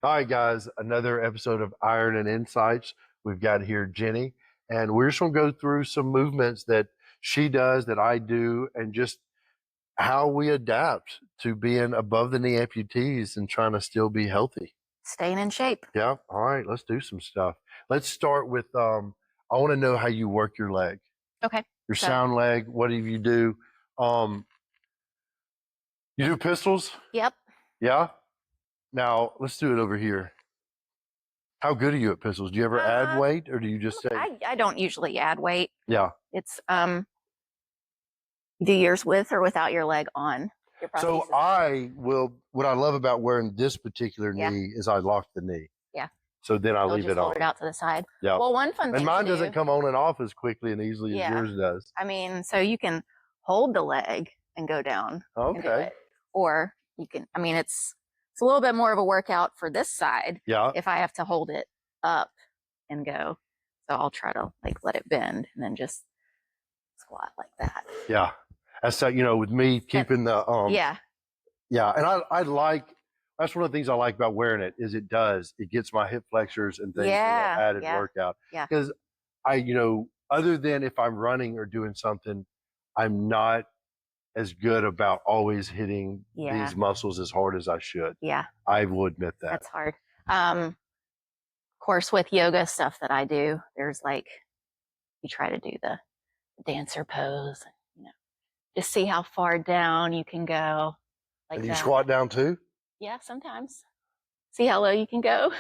Hi, guys. Another episode of Iron and Insights. We've got here Gini, and we're just going to go through some movements that she does, that I do, and just how we adapt to being above the knee amputees and trying to still be healthy. Staying in shape. Yeah. All right. Let's do some stuff. Let's start with I want to know how you work your leg. Okay. Your sound leg. What do you do? You do pistols? Yep. Yeah. Now let's do it over here. How good are you at pistols? Do you ever add weight, or do you just say? I don't usually add weight. Yeah. It's you do yours with or without your leg on. Your So I will. What I love about wearing this particular knee is I lock the knee. Yeah. So then I leave it on. Hold it out to the side. Yeah. Well, one fun thing. And mine doesn't come on and off as quickly and easily as yours does. I mean, so you can hold the leg and go down. Okay. Or you can. I mean, it's a little bit more of a workout for this side. Yeah. If I have to hold it up and go, so I'll try to let it bend and then just squat like that. Yeah. That's with me keeping the Yeah. Yeah, and I like, that's one of the things I like about wearing it is it gets my hip flexors and things for that added workout. Yeah. Because other than if I'm running or doing something, I'm not as good about always hitting these muscles as hard as I should. Yeah. I will admit that. That's hard. Of course, with yoga stuff that I do, there's you try to do the dancer pose, just see how far down you can go. And you squat down too? Yeah, sometimes. See how low you can go.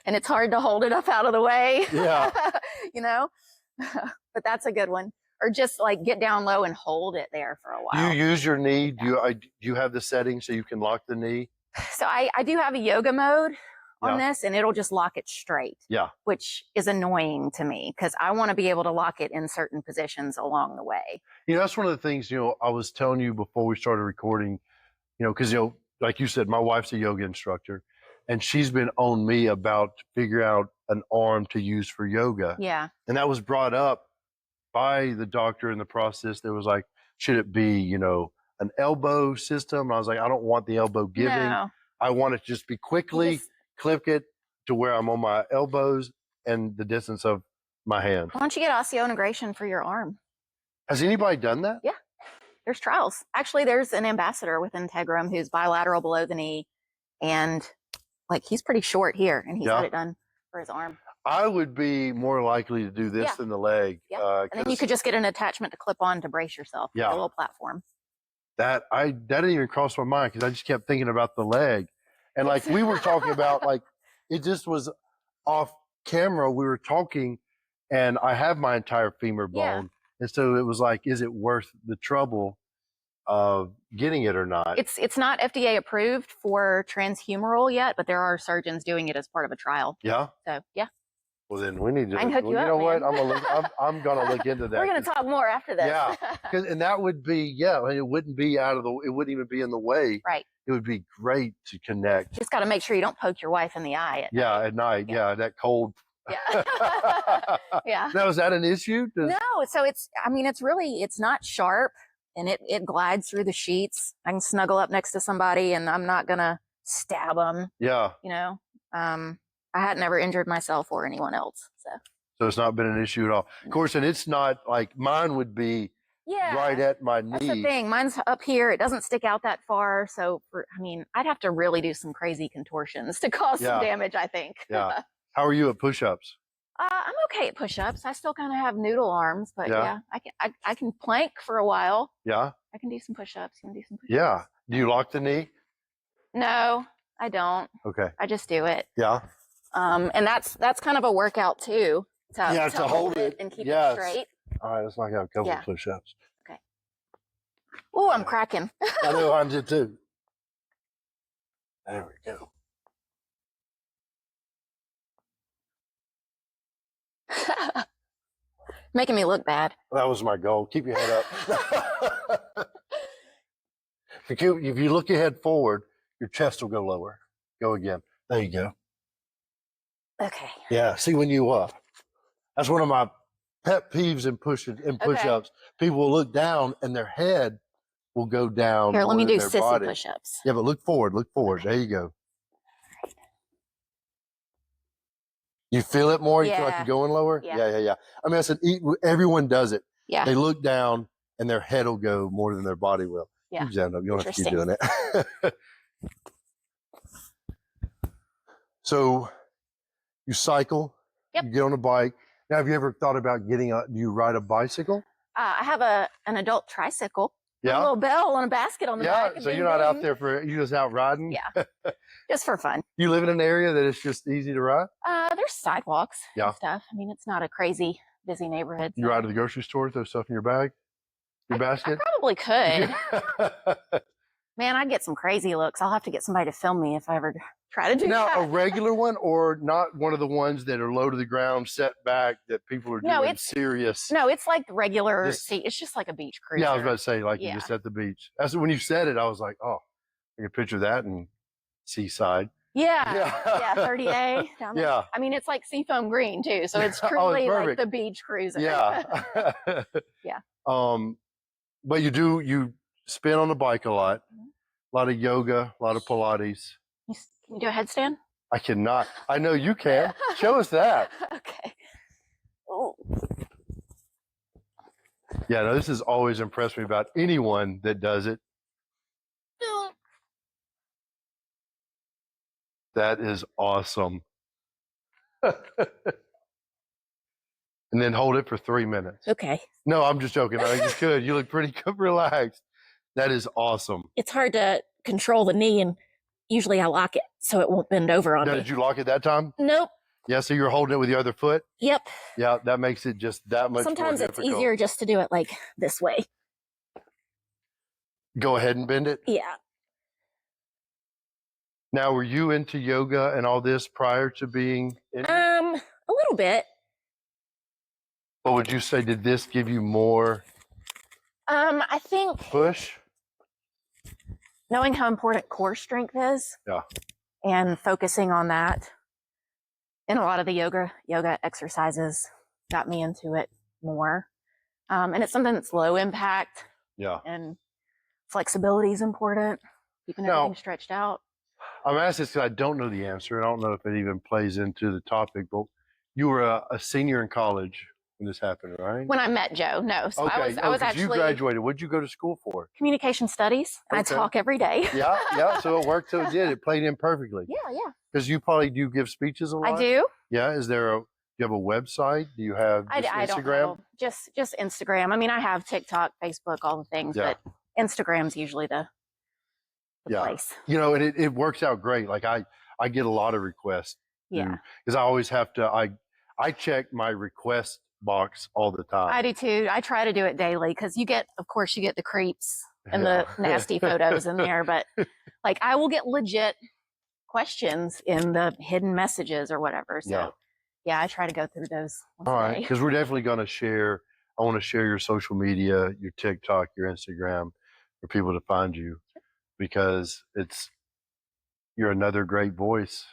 And it's hard to hold it up out of the way. Yeah. But that's a good one. Or just get down low and hold it there for a while. Do you use your knee? Do you have the setting so you can lock the knee? So I do have a yoga mode on this, and it'll just lock it straight. Yeah. Which is annoying to me because I want to be able to lock it in certain positions along the way. That's one of the things, I was telling you before we started recording, because, like you said, my wife's a yoga instructor, and she's been on me about figure out an arm to use for yoga. Yeah. And that was brought up by the doctor in the process. There was should it be, an elbow system? And I was like, I don't want the elbow giving. No. I want it to just be quickly clip it to where I'm on my elbows and the distance of my hand. Why don't you get osseointegration for your arm? Has anybody done that? Yeah. There's trials. Actually, there's an ambassador with Integrum who's bilateral below the knee, and he's pretty short here, and he's got it done for his arm. I would be more likely to do this than the leg. Yeah. And then you could just get an attachment to clip on to brace yourself. Yeah. A little platform. That didn't even cross my mind because I just kept thinking about the leg. And we were talking about, it just was off camera. We were talking, and I have my entire femur bone. Yeah. And so it was is it worth the trouble of getting it or not? It's not FDA approved for transhumeral yet, but there are surgeons doing it as part of a trial. Yeah. So, yeah. Well, then we need to. I can hook you up, know man. what? I'm gonna look into that. We're gonna talk more after this. Yeah, and that would be it wouldn't be it wouldn't even be in the way. Right. It would be great to connect. Just got to make sure you don't poke your wife in the eye at night. At night. Yeah, that cold. Yeah. Yeah. Now, is that an issue? No. So it's not sharp, and it glides through the sheets. I can snuggle up next to somebody, and I'm not gonna stab them. Yeah. I had never injured myself or anyone else. So it's not been an issue at all. Of course, and it's not mine would be right at my knee. That's the thing. Mine's up here. It doesn't stick out that far. So, I'd have to really do some crazy contortions to cause some damage, I think. Yeah. How are you at push-ups? I'm okay at push-ups. I still kind of have noodle arms, but I can plank for a while. Yeah. I can do some push-ups. Yeah. Do you lock the knee? No, I don't. Okay. I just do it. Yeah. And that's kind of a workout too. To hold it and keep it straight. All right, let's knock out a couple of push-ups. Okay. Oh, I'm cracking. I know I did too. There we go. Making me look bad. That was my goal. Keep your head up. If you look your head forward, your chest will go lower. Go again. There you go. Okay. Yeah. See, when you that's one of my pet peeves in push-ups. People will look down and their head will go down. Here, let me do their sissy body. push-ups. Yeah, but look forward. Look forward. Okay. There you go. You feel it more? You feel like Yeah. you're going lower? Yeah. Yeah. I mean, I said, everyone does it. Yeah. They look down and their head will go more than their body will. Yeah. You stand up. You don't have to keep doing it. So you cycle, Yep. you get on a bike. Now, have you ever thought about do you ride a bicycle? I have an adult tricycle. Yeah. A little bell and a basket on the back. Yeah, so you're not out there you're just out riding? Yeah. Just for fun. You live in an area that it's just easy to ride? There's sidewalks Yeah. and stuff. I mean, it's not a crazy busy neighborhood. So. You ride to the grocery store, throw stuff in your bag? Your basket? I probably could. Man, I'd get some crazy looks. I'll have to get somebody to film me if I ever try to do now, that. a regular one or not one of the ones that are low to the ground, set back, that people are doing serious? No, it's like the regular seat. It's just like a beach cruiser. Yeah, I was about to say, like you're just at the beach. That's when you said it, I was like, oh, I can picture that in Seaside. Yeah, 30A. Down there. Yeah. I mean, it's like seafoam green too, so it's truly like the beach cruiser. Yeah. Yeah. But you spin on the bike a lot of yoga, a lot of Pilates. Can you do a headstand? I cannot. I know you can. Show us that. Okay. Oh. Yeah, no, this has always impressed me about anyone that does it. That is awesome. And then hold it for 3 minutes. Okay. No, I'm just joking. I just could. You look pretty relaxed. That is awesome. It's hard to control the knee, and usually I lock it so it won't bend over on me. Did you lock it that time? Nope. Yeah, so you're holding it with the other foot? Yep. Yeah, that makes it just that much Sometimes more it's difficult. easier just to do it like this way. Go ahead and bend it? Yeah. Now, were you into yoga and all this prior to being in it? A little bit. But would you say, did this give you more I think push? knowing how important core strength is, Yeah. and focusing on that, and a lot of the yoga exercises got me into it more. And it's something that's low impact. Yeah. And flexibility is important. Keeping everything stretched out. I'm asking this because I don't know the answer. I don't know if it even plays into the topic, but you were a senior in college when this happened, right? When I met Joe, no. So okay. I was actually. You graduated. What'd you go to school for? Communication studies. Okay. I talk every day. Yeah. So it worked. So it did. It played in perfectly. Yeah. Because you probably do give speeches a lot. I do. Yeah. Do you have a website? Do you have I Instagram? don't know. Just Instagram. I mean, I have TikTok, Facebook, all the things, but Instagram's usually the place. You know, and it works out great. Like I get a lot of requests. Yeah. Because I always have to. I check my request box all the time. I do too. I try to do it daily because of course you get the creeps and the nasty photos in there, but like I will get legit questions in the hidden messages or whatever. So yeah, I try to go through those. All right, because we're definitely going to share. I want to share your social media, your TikTok, your Instagram, for people to find you, because you're another great voice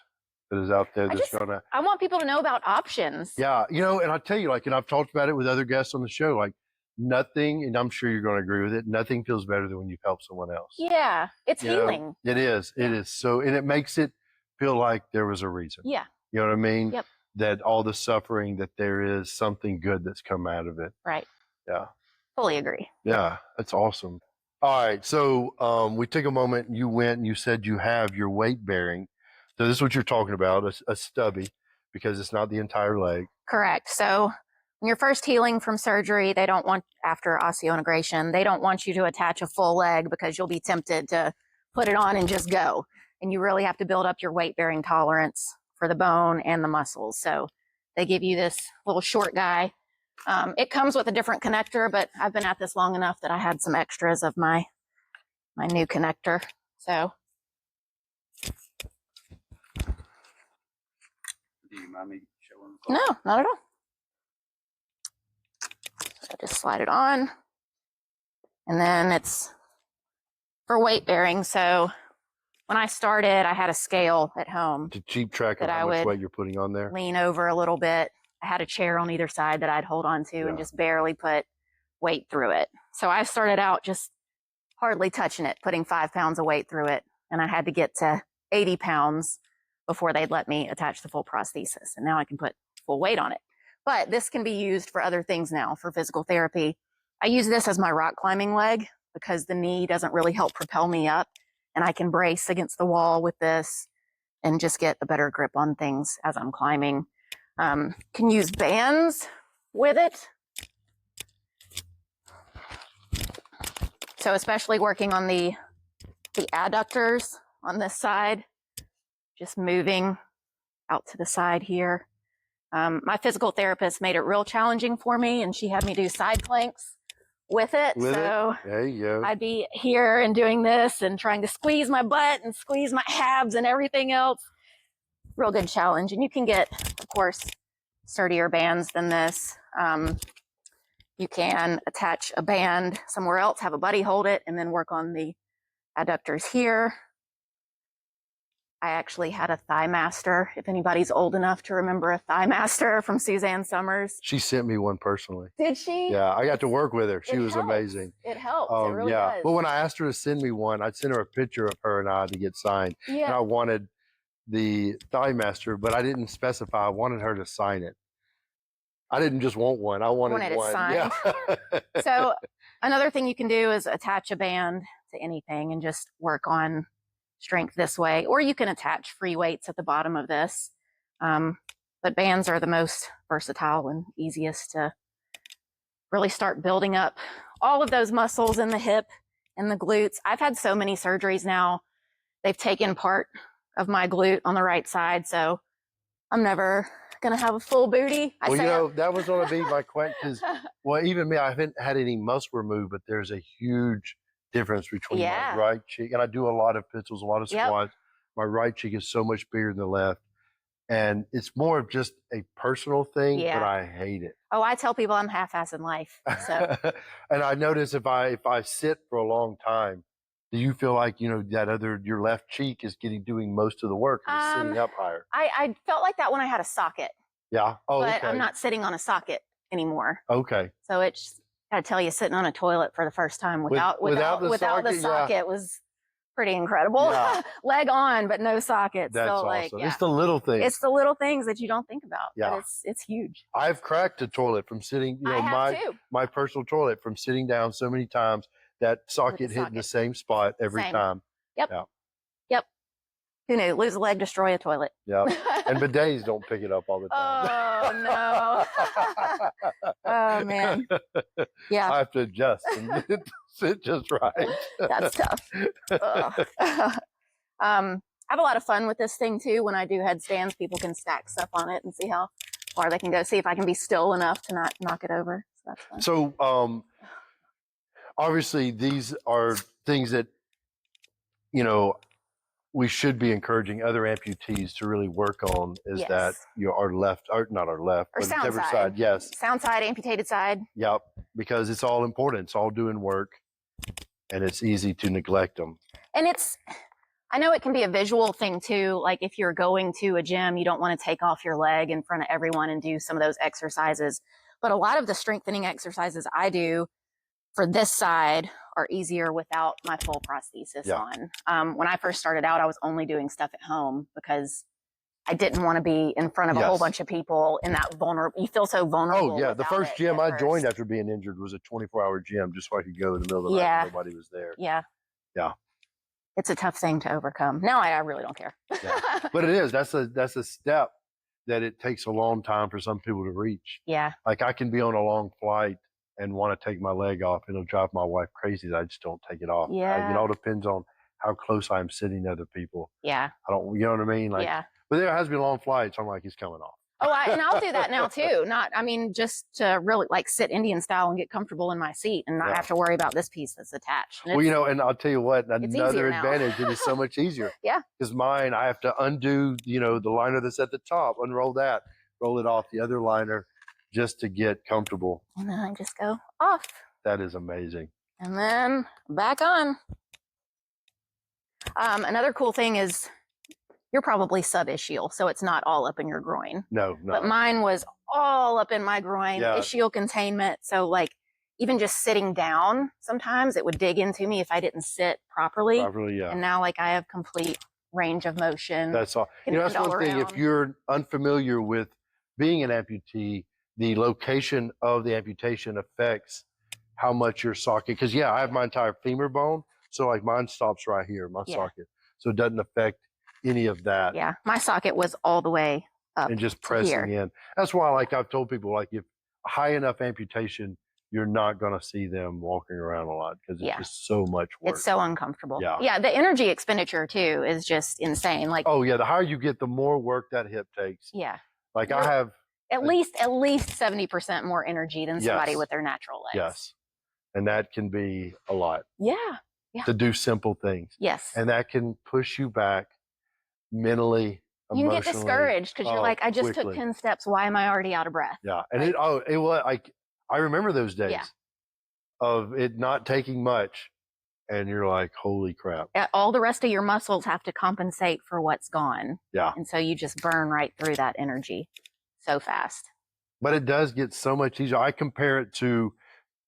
that is out there that's going to. I want people to know about options. Yeah, and I tell you, and I've talked about it with other guests on the show, nothing, and I'm sure you're going to agree with it, nothing feels better than when you've helped someone else. Yeah, it's healing. It is. It is. So, and it makes it feel like there was a reason. Yeah. You know what I mean? Yep. That all the suffering, that there is something good that's come out of it. Right. Yeah. Fully agree. Yeah, that's awesome. All right, so we took a moment, and you went and you said you have your weight bearing. So this is what you're talking about, a stubby, because it's not the entire leg. Correct. So when you're first healing from surgery, after osseointegration, they don't want you to attach a full leg because you'll be tempted to put it on and just go. And you really have to build up your weight bearing tolerance for the bone and the muscles. So they give you this little short guy. It comes with a different connector, but I've been at this long enough that I had some extras of my new connector. So. Do you mind me showing? No, not at all. So I just slide it on. And then it's for weight bearing. So when I started, I had a scale at home To keep track of that how I much would weight you're putting on there. lean over a little bit. I had a chair on either side that I'd hold on to and just barely put weight through it. So I started out just hardly touching it, putting 5 pounds of weight through it. And I had to get to 80 pounds before they'd let me attach the full prosthesis. And now I can put full weight on it. But this can be used for other things now, for physical therapy. I use this as my rock climbing leg because the knee doesn't really help propel me up. And I can brace against the wall with this and just get a better grip on things as I'm climbing. Can use bands with it. So especially working on the adductors on this side, just moving out to the side here. My physical therapist made it real challenging for me, and she had me do side planks with it. There you go. I'd be here and doing this and trying to squeeze my butt and squeeze my abs and everything else. Real good challenge. And you can get, of course, sturdier bands than this. You can attach a band somewhere else, have a buddy hold it, and then work on the adductors here. I actually had a Thigh Master, if anybody's old enough to remember a Thigh Master from Suzanne Summers. She sent me one personally. Did she? Yeah, I got to work with her. She was helps. amazing. It helps. It really does. Well, when I asked her to send me one, I'd send her a picture of her and I to get signed. Yeah. And I wanted the Thigh Master, but I didn't specify. I wanted her to sign it. I didn't just want one. I wanted it one. signed. Yeah. So another thing you can do is attach a band to anything and just work on strength this way. Or you can attach free weights at the bottom of this. But bands are the most versatile and easiest to really start building up all of those muscles in the hip and the glutes. I've had so many surgeries now. They've taken part of my glute on the right side. So I'm never going to have a full booty. Well, that was going to be my question. Well, even me, I haven't had any muscle removed, but there's a huge difference between my right cheek. And I do a lot of pistols, a lot of squats. My right cheek is so much bigger than the left. And it's more of just a personal thing, but I hate it. Oh, I tell people I'm half-ass in life. So. And I notice if I sit for a long time, do you feel like, your left cheek is doing most of the work and sitting up higher? I felt like that when I had a socket. Yeah. Oh, but okay. I'm not sitting on a socket anymore. Okay. So it's, I tell you, sitting on a toilet for the first time without the socket was pretty incredible. Yeah. Leg on, but no socket. That's so awesome. It's the little things. It's the little things that you don't think about. Yeah. But it's huge. I've cracked a toilet from sitting, my personal toilet from sitting down so many times. That socket hit in the same spot every time. Yep. Yeah. Yep. Who knew? Lose a leg, destroy a toilet. Yeah. And bidets don't pick it up all the time. Oh, no. Oh, man. Yeah. I have to adjust and sit just right. That's tough. I have a lot of fun with this thing, too. When I do headstands, people can stack stuff on it and see how far they can go. See if I can be still enough to not knock it over. So that's fun. So, obviously, these are things that, we should be encouraging other amputees to really work on is that our left, or not our left, or but sound every side. Yes. Sound side, amputated side. Yep. Because it's all important. It's all doing work and it's easy to neglect them. And I know it can be a visual thing too. Like if you're going to a gym, you don't want to take off your leg in front of everyone and do some of those exercises. But a lot of the strengthening exercises I do for this side are easier without my full prosthesis on. When I first started out, I was only doing stuff at home because I didn't want to be in front of a whole bunch of people in that vulnerable. You feel so vulnerable. Oh yeah, the first gym I joined after being injured was a 24-hour gym, just so I could go in the middle of the night when nobody was there. Yeah. Yeah. It's a tough thing to overcome. Now I really don't care. But it is. That's a step that it takes a long time for some people to reach. Yeah. Like I can be on a long flight and want to take my leg off, and it'll drive my wife crazy that I just don't take it off. Yeah. It all depends on how close I'm sitting to other people. Yeah. I don't, you know what I mean? Like, but there has been long flights. I'm like, he's coming off. Oh, and I'll do that now too. Just to really like sit Indian style and get comfortable in my seat and not have to worry about this piece that's attached. Well, and I'll tell you what, another advantage, it is so much easier. Yeah. Because mine, I have to undo, the liner that's at the top, unroll that, roll it off the other liner just to get comfortable. And then I just go off. That is amazing. And then back on. Another cool thing is you're probably subischial, so it's not all up in your groin. No. But mine was all up in my groin, ischial containment. So like even just sitting down, sometimes it would dig into me if I didn't sit properly. Properly, yeah. And now like I have complete range of motion. That's all. Can That's bend all one thing. If around. you're unfamiliar with being an amputee, the location of the amputation affects how much your socket. Because I have my entire femur bone, so like mine stops right here, my socket, so it doesn't affect any of that. Yeah, my socket was all the way up and just to pressing here. in. That's why, like I've told people, like if high enough amputation, you're not going to see them walking around a lot because it's just so much work. It's so uncomfortable. Yeah. Yeah, the energy expenditure too is just insane. Like, oh yeah, the higher you get, the more work that hip takes. yeah, Like I have at least 70% more energy than somebody Yes. with their natural legs. yes, and that can be a lot Yeah. Yeah. to do simple things, Yes. and that can push you back mentally. You can get Emotionally. discouraged because you're like, I just quickly. took 10 steps. Why am I already out of breath? Yeah, and Like- it was like I remember those days of it not taking much, and you're like, holy crap. All the rest of your muscles have to compensate for what's gone. Yeah. And so you just burn right through that energy so fast. But it does get so much easier. I compare it to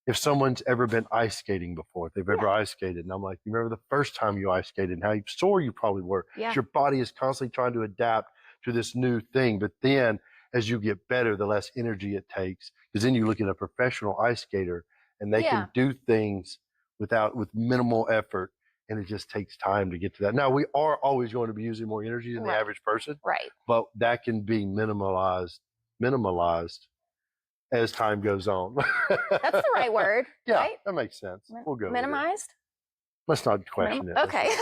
if someone's ever been ice skating before, if they've ever ice skated. And I'm like, you remember the first time you ice skated and how sore you probably were. Yeah. Your body is constantly trying to adapt to this new thing. But then as you get better, the less energy it takes. Because then you look at a professional ice skater and they can do things with minimal effort. And it just takes time to get to that. Now, we are always going to be using more energy than the average person. Right. But that can be minimalized as time goes on. That's the right word. Yeah, right? that makes sense. We'll go with it. Minimized? Let's not question it. Okay.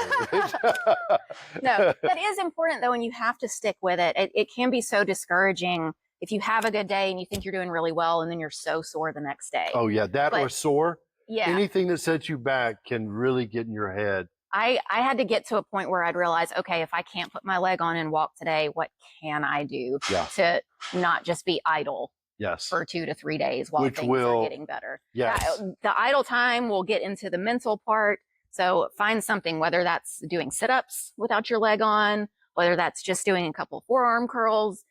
No, that is important though, and you have to stick with it. It can be so discouraging if you have a good day and you think you're doing really well and then you're so sore the next day. Oh yeah, or sore. Yeah. Anything that sets you back can really get in your head. I had to get to a point where I'd realize, okay, if I can't put my leg on and walk today, what can I do to not just be idle? Yes. For 2 to 3 days while things are getting better. Yes. The idle time will get into the mental part. So find something, whether that's doing sit-ups without your leg on, whether that's just doing a couple forearm curls.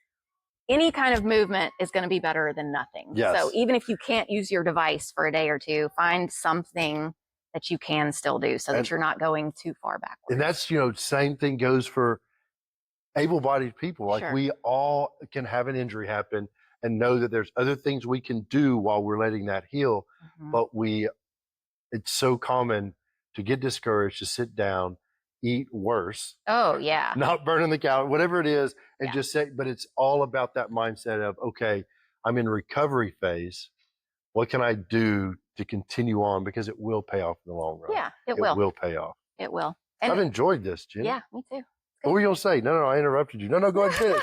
Any kind of movement is going to be better than nothing. Yes. So even if you can't use your device for a day or two, find something that you can still do so that you're not going too far backwards. And that's, same thing goes for able-bodied people. Like we all can have an injury happen and know that there's other things we can do while we're letting that heal. But it's so common to get discouraged, to sit down, eat worse. Oh, yeah. Not burning the calories, whatever it is, and just say, but it's all about that mindset of, okay, I'm in recovery phase. What can I do to continue on? Because it will pay off in the long run. Yeah, it will. It will pay off. It will. And I've enjoyed this, Jen. Yeah, me too. What were you going to say? No, I interrupted you. No, go ahead, finish.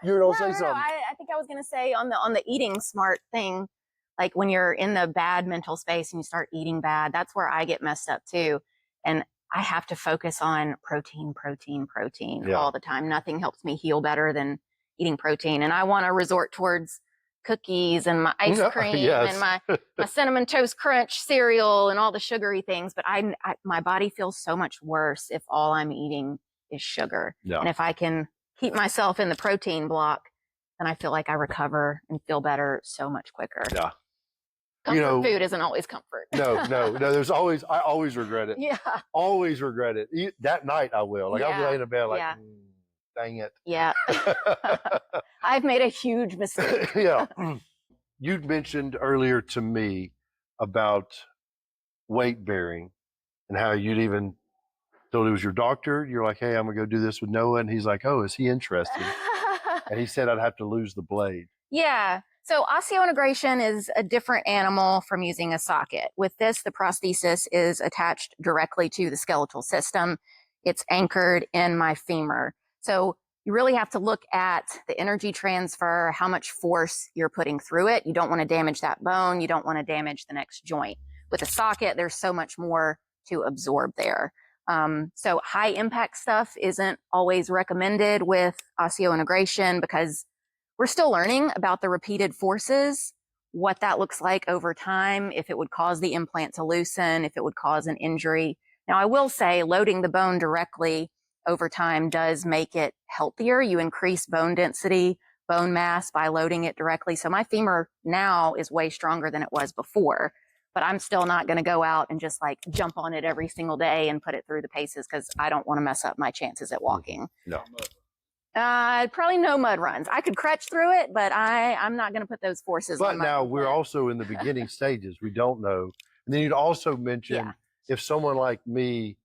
You were going to say something. I think I was going to say on the eating smart thing, like when you're in the bad mental space and you start eating bad, that's where I get messed up too. And I have to focus on protein all the time. Nothing helps me heal better than eating protein. And I want to resort towards cookies and my ice cream and my cinnamon toast crunch cereal and all the sugary things. But my body feels so much worse if all I'm eating is sugar. Yeah. And if I can keep myself in the protein block, then I feel like I recover and feel better so much quicker. Yeah. Comfort food isn't always comfort. No. I always regret it. Yeah. Always regret it. That night I will. Like I'll be laying in bed like, dang it. Yeah. I've made a huge mistake. Yeah. You'd mentioned earlier to me about weight bearing and how you'd even told it was your doctor. You're like, hey, I'm going to go do this with Noah. And he's like, oh, is he interested? And he said I'd have to lose the blade. Yeah. So osseointegration is a different animal from using a socket. With this, the prosthesis is attached directly to the skeletal system. It's anchored in my femur. So you really have to look at the energy transfer, how much force you're putting through it. You don't want to damage that bone. You don't want to damage the next joint. With a socket, there's so much more to absorb there. So high impact stuff isn't always recommended with osseointegration because we're still learning about the repeated forces, what that looks like over time, if it would cause the implant to loosen, if it would cause an injury. Now, I will say loading the bone directly over time does make it healthier. You increase bone density, bone mass by loading it directly. So my femur now is way stronger than it was before. but I'm still not going to go out and just like jump on it every single day and put it through the paces because I don't want to mess up my chances at walking. No. Probably no mud runs. I could crutch through it, but I'm not going to put those forces But on my now own we're plan. also in the beginning stages. We don't know. And then you'd also mention if someone like me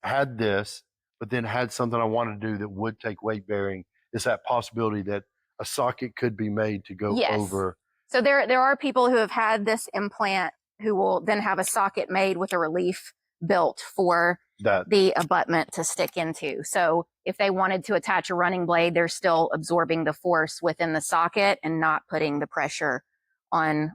had this, but then had something I wanted to do that would take weight bearing, is that possibility that a socket could be made to go over? So there are people who have had this implant who will then have a socket made with a relief built for the abutment to stick into. So if they wanted to attach a running blade, they're still absorbing the force within the socket and not putting the pressure on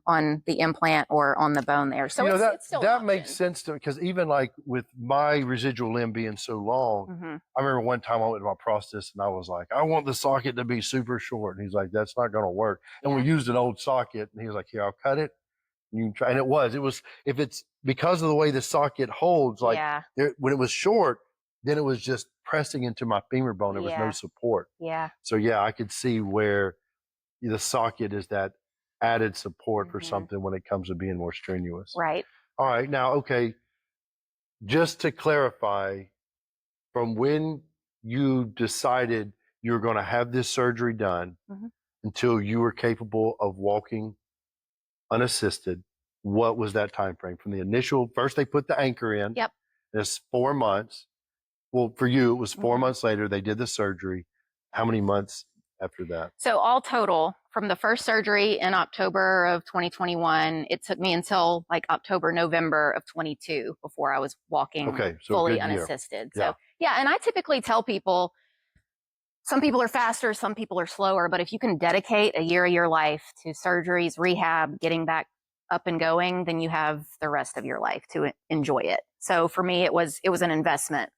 the implant or on the bone there. So it's still that makes sense to me, because even like with my residual limb being so long, I remember one time I went to my prosthetist and I was like, I want the socket to be super short. And he's like, that's not going to work. And we used an old socket and he was like, here, I'll cut it. You can try. And it was, if it's because of the way the socket holds, like when it was short, then it was just pressing into my femur bone. There was no support. So I could see where the socket is that added support for something when it comes to being more strenuous. Right. All right. Now, okay, just to clarify, from when you decided you were going to have this surgery done until you were capable of walking unassisted, what was that time frame? From the initial, first they put the anchor in. Yep. It's 4 months. Well, for you, it was 4 months later, they did the surgery. How many months after that? So all total, from the first surgery in October of 2021, it took me until like October, November of 22 before I was walking fully unassisted. So and I typically tell people, some people are faster, some people are slower, but if you can dedicate a year of your life to surgeries, rehab, getting back up and going, then you have the rest of your life to enjoy it. So for me, it was an investment.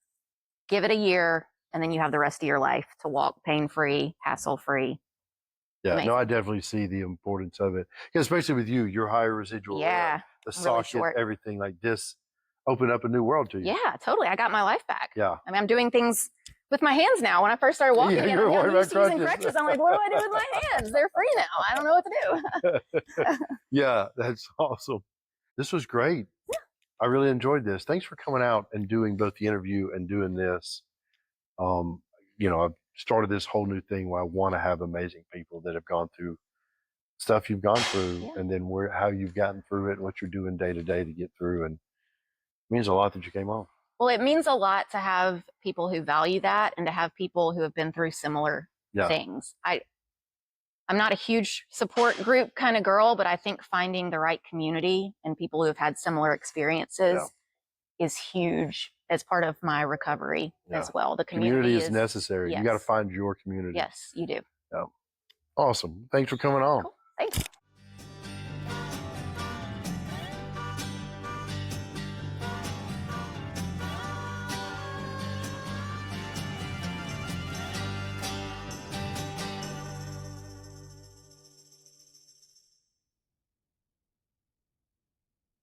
Give it a year, and then you have the rest of your life to walk pain-free, hassle-free. Yeah, Amazing. no, I definitely see the importance of it. Especially with you, your higher residual, the socket, really everything like this opened up a new world to you. Yeah, totally. I got my life back. Yeah. I mean, I'm doing things with my hands now. When I first started walking, and I'm used to using crutches. I'm like, what do I do with my hands? They're free now. I don't know what to do. Yeah, that's awesome. This was great. Yeah. I really enjoyed this. Thanks for coming out and doing both the interview and doing this. I've started this whole new thing where I want to have amazing people that have gone through stuff you've gone through, and then how you've gotten through it and what you're doing day to day to get through. And it means a lot that you came on. Well, it means a lot to have people who value that and to have people who have been through similar things. I'm not a huge support group kind of girl, but I think finding the right community and people who have had similar experiences is huge as part of my recovery as well. The community is necessary. You got to find your community. Yes, you do. Yeah. Awesome. Thanks for coming on. Cool. Thanks.